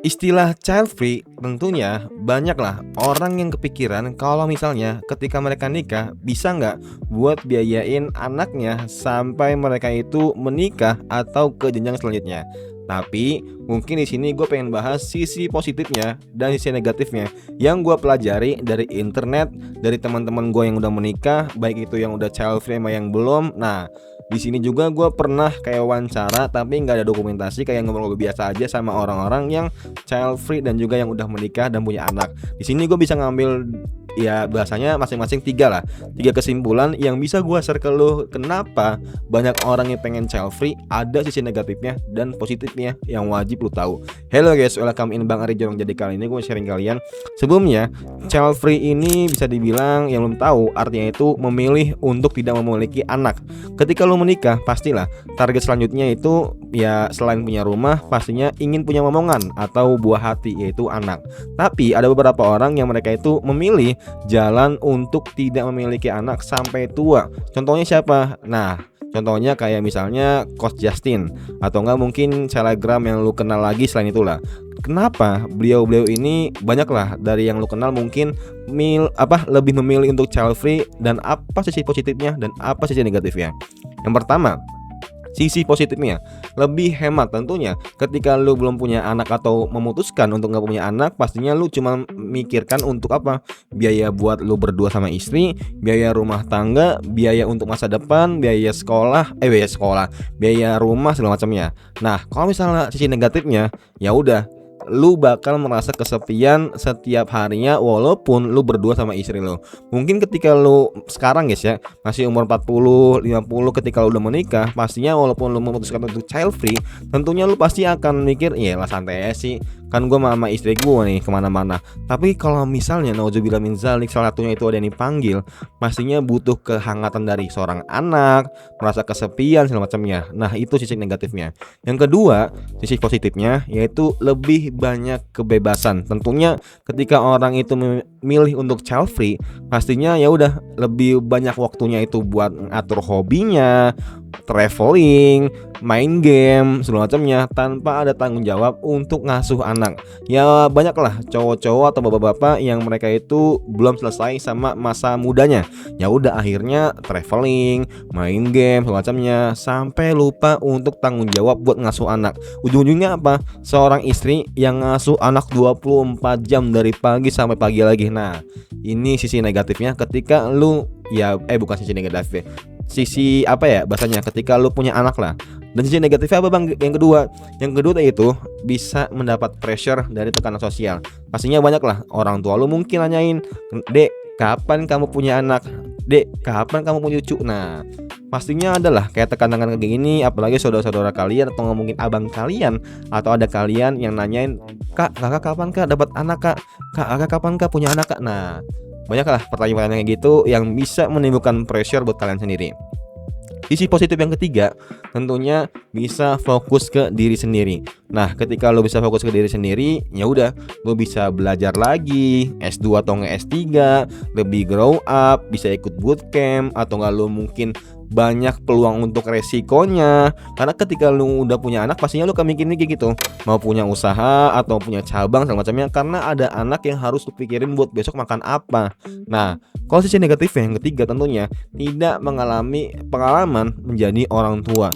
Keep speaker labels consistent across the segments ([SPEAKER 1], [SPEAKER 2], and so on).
[SPEAKER 1] Istilah child free tentunya banyaklah orang yang kepikiran kalau misalnya ketika mereka nikah bisa nggak buat biayain anaknya sampai mereka itu menikah atau ke jenjang selanjutnya. Tapi mungkin di sini gue pengen bahas sisi positifnya dan sisi negatifnya yang gue pelajari dari internet, dari teman-teman gue yang udah menikah, baik itu yang udah child free sama yang belum. Nah, di sini juga gue pernah kayak wawancara tapi nggak ada dokumentasi, kayak ngobrol biasa aja sama orang-orang yang child free dan juga yang udah menikah dan punya anak. Di sini gue bisa ngambil ya bahasanya masing-masing tiga kesimpulan yang bisa gue share ke lu. Kenapa banyak orang yang pengen child free, ada sisi negatifnya dan positifnya yang wajib lu tahu. Hello guys, welcome in Bang Ari Jorong. Jadi kali ini gue sharing kalian. Sebelumnya, child free ini bisa dibilang yang belum tahu artinya itu memilih untuk tidak memiliki anak. Ketika lu menikah, pastilah target selanjutnya itu ya selain punya rumah, pastinya ingin punya momongan atau buah hati, yaitu anak. Tapi ada beberapa orang yang mereka itu memilih jalan untuk tidak memiliki anak sampai tua. Contohnya siapa? Nah, contohnya kayak misalnya Coach Justin, atau enggak mungkin Telegram yang lu kenal lagi selain itulah. Kenapa beliau-beliau ini banyaklah dari yang lu kenal mungkin lebih memilih untuk child free, dan apa sisi positifnya dan apa sisi negatifnya? Yang pertama, sisi positifnya lebih hemat tentunya. Ketika lu belum punya anak atau memutuskan untuk nggak punya anak, pastinya lu cuma mikirkan untuk apa? Biaya buat lu berdua sama istri, biaya rumah tangga, biaya untuk masa depan, biaya rumah segala macamnya. Nah, kalau misalnya sisi negatifnya, ya udah, lu bakal merasa kesepian setiap harinya walaupun lu berdua sama istri lu. Mungkin ketika lu sekarang guys ya masih umur 40, 50, ketika lu udah menikah, pastinya walaupun lu memutuskan untuk child free, tentunya lu pasti akan mikir, ya lah santai aja sih, kan gue sama istri gue nih kemana-mana. Tapi kalau misalnya nauzubillah min zalik, salah satunya itu ada yang dipanggil, pastinya butuh kehangatan dari seorang anak, merasa kesepian segala macamnya. Nah, itu sisi negatifnya. Yang kedua, sisi positifnya yaitu lebih banyak kebebasan. Tentunya ketika orang itu memilih untuk child free, pastinya ya udah lebih banyak waktunya itu buat ngatur hobinya, traveling, main game segala macamnya, tanpa ada tanggung jawab untuk ngasuh anak. Ya banyaklah cowok-cowok atau bapak-bapak yang mereka itu belum selesai sama masa mudanya. Ya udah akhirnya traveling, main game segala macamnya, sampai lupa untuk tanggung jawab buat ngasuh anak. Ujung-ujungnya apa? Seorang istri yang ngasuh anak 24 jam dari pagi sampai pagi lagi. Nah, ini sisi negatifnya ketika lu bukan sisi negatif, sisi apa ya bahasanya, ketika lu punya anak lah. Dan sisi negatifnya apa bang? Yang kedua itu bisa mendapat pressure dari tekanan sosial. Pastinya banyak lah orang tua lu mungkin nanyain, dek kapan kamu punya anak, dek kapan kamu punya cucu. Nah, pastinya adalah kayak tekanan kayak gini, apalagi saudara-saudara kalian atau mungkin abang kalian, atau ada kalian yang nanyain, kakak kapan kak dapat anak kak, kakak kapan kak punya anak kak. Nah, banyaklah pertanyaan-pertanyaan kayak gitu yang bisa menimbulkan pressure buat kalian sendiri. Sisi positif yang ketiga tentunya bisa fokus ke diri sendiri. Nah, ketika lo bisa fokus ke diri sendiri, ya udah, lo bisa belajar lagi S2 atau nggak S3, lebih grow up, bisa ikut bootcamp, atau nggak lo mungkin banyak peluang untuk resikonya. Karena ketika lu udah punya anak, pastinya lu akan mikirin kayak gitu, mau punya usaha atau punya cabang segala macamnya, karena ada anak yang harus lu pikirin buat besok makan apa. Nah, kalau sisi negatifnya yang ketiga tentunya tidak mengalami pengalaman menjadi orang tua.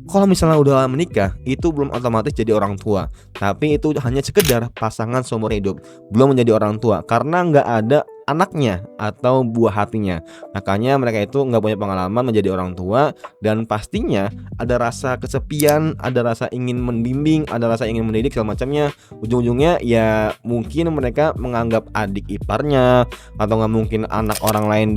[SPEAKER 1] Kalau misalnya udah menikah, itu belum otomatis jadi orang tua, tapi itu hanya sekedar pasangan seumur hidup, belum menjadi orang tua karena nggak ada anaknya atau buah hatinya. Makanya mereka itu nggak punya pengalaman menjadi orang tua, dan pastinya ada rasa kesepian, ada rasa ingin membimbing, ada rasa ingin mendidik segala macamnya. Ujung-ujungnya ya mungkin mereka menganggap adik iparnya, atau nggak mungkin anak orang lain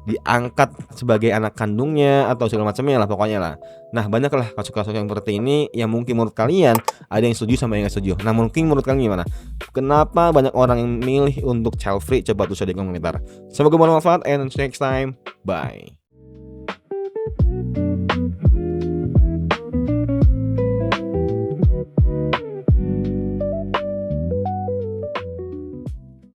[SPEAKER 1] diangkat sebagai anak kandungnya atau segala macamnya lah pokoknya lah. Nah, banyaklah kasus-kasus yang seperti ini yang mungkin menurut kalian ada yang setuju sama yang gak setuju. Nah, mungkin menurut kalian gimana? Kenapa banyak orang yang milih untuk child free? Coba tulis di kolom komentar. Semoga bermanfaat and next time. Bye.